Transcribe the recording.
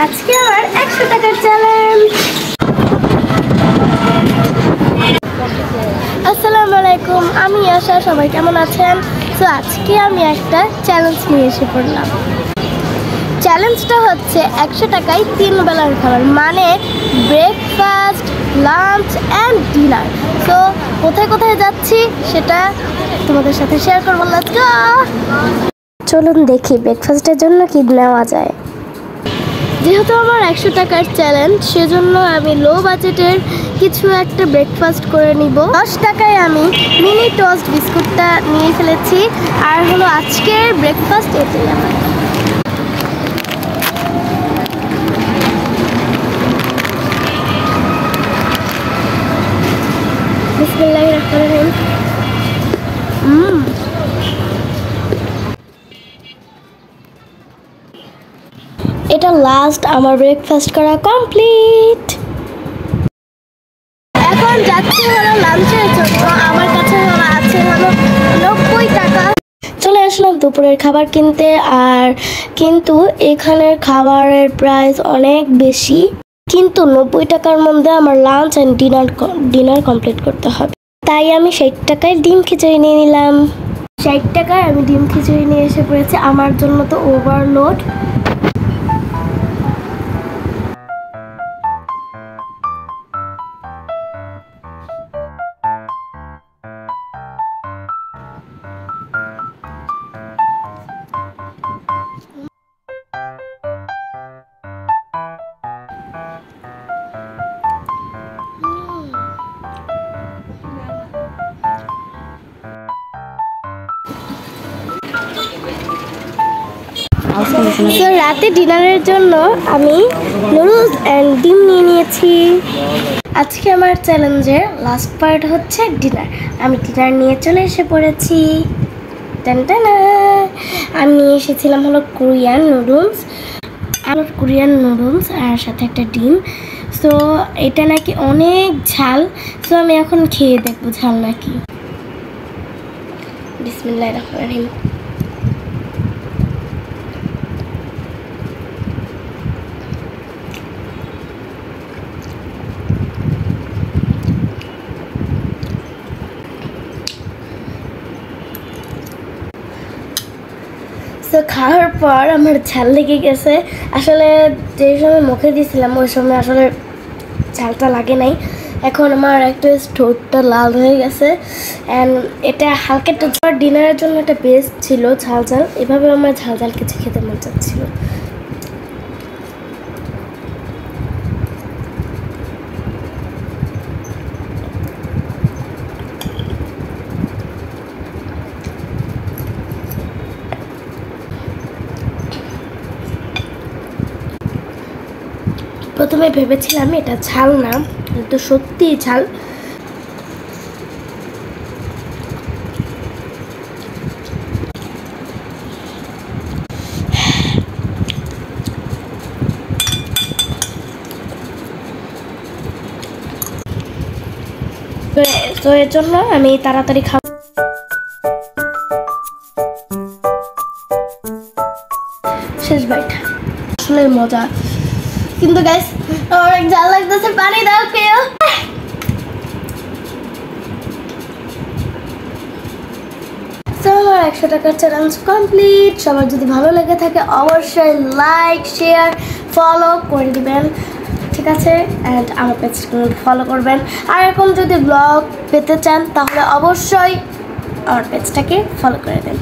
আজকে আমার 100 টাকার চ্যালেঞ্জ। আসসালামু আলাইকুম, আমি আশা, সবাই কেমন আছেন? তো আজকে আমি একটা চ্যালেঞ্জ নিয়ে এসে পড়লাম। চ্যালেঞ্জটা হচ্ছে 100 টাকায় 3 বেলার খাবার, মানে ব্রেকফাস্ট, লাঞ্চ অ্যান্ড ডিনার। তো কোথায় কোথায় যাচ্ছি সেটা তোমাদের সাথে শেয়ার করবো। Let's go. চলুন দেখি ব্রেকফাস্টের জন্য কি নেওয়া যায়। যেহেতু আমার 100 টাকার চ্যালেঞ্জ, সেজন্য আমি লো বাজেটের কিছু একটা ব্রেকফাস্ট করে নিব। 10 টাকায় আমি মিনি টোস্ট বিস্কুটটা নিয়ে ফেলেছি। আর হলো আজকের ব্রেকফাস্ট এটাই আমার। বিসমিল্লাহির রহমানির রহিম। এটা লাস্ট আমার ব্রেকফাস্ট করা কমপ্লিট। এখন যাচ্ছি হলো লাঞ্চের জন্য। আমার কাছে আছে হলো 90 টাকা। চলে আসলাম দুপুরের খাবার কিনতে। আর কিন্তু এখানের খাবারের প্রাইস অনেক বেশি, কিন্তু 90 টাকার মধ্যে আমার লাঞ্চ অ্যান্ড ডিনার কমপ্লিট করতে হবে। তাই আমি 60 টাকায় ডিম খিচুড়ি নিয়ে নিলাম। 60 টাকায় আমি ডিম খিচুড়ি নিয়ে এসে পড়েছি। আমার জন্য তো ওভারলোড। তো রাতে ডিনারের জন্য আমি নুডলস অ্যান্ড ডিম নিয়ে নিয়েছি। আজকে আমার চ্যালেঞ্জের লাস্ট পার্ট হচ্ছে ডিনার। আমি ডিনার নিয়ে চলে এসে পড়েছি। আমি নিয়ে এসেছিলাম হলো কোরিয়ান নুডলস আর সাথে একটা ডিম। সো এটা নাকি অনেক ঝাল। সো আমি এখন খেয়ে দেখবো ঝাল নাকি। বিসমিল্লাহির রহমানির রহিম। তো খাওয়ার পর আমার ঝাল লেগে গেছে। আসলে যে সময় মুখে দিয়েছিলাম ওই সময় আসলে ঝালটা লাগে নাই। এখন আমার একটা ঠোঁটটা লাল হয়ে গেছে। অ্যান্ড এটা হালকা একটা ডিনারের জন্য একটা বেস্ট ছিল ঝাল। এভাবে আমার ঝাল কিছু খেতে মন চাচ্ছিল। প্রথমে ভেবেছিলাম এটা ঝাল না, কিন্তু সত্যিই ঝাল। তো এর জন্য আমি তাড়াতাড়ি শেষ বাইট। আসলে মজা, কিন্তু গাইস অনেক ঝাল লাগতেছে। পানি দাও কেউ। আমার 100 টাকার চ্যালেঞ্জ কমপ্লিট। সবার যদি ভালো লেগে থাকে অবশ্যই লাইক, শেয়ার, ফলো করে দিবেন, ঠিক আছে? অ্যান্ড আমার পেজটা ফলো করবেন। আর এরকম যদি ব্লগ পেতে চান তাহলে অবশ্যই আমার পেজটাকে ফলো করে দেন।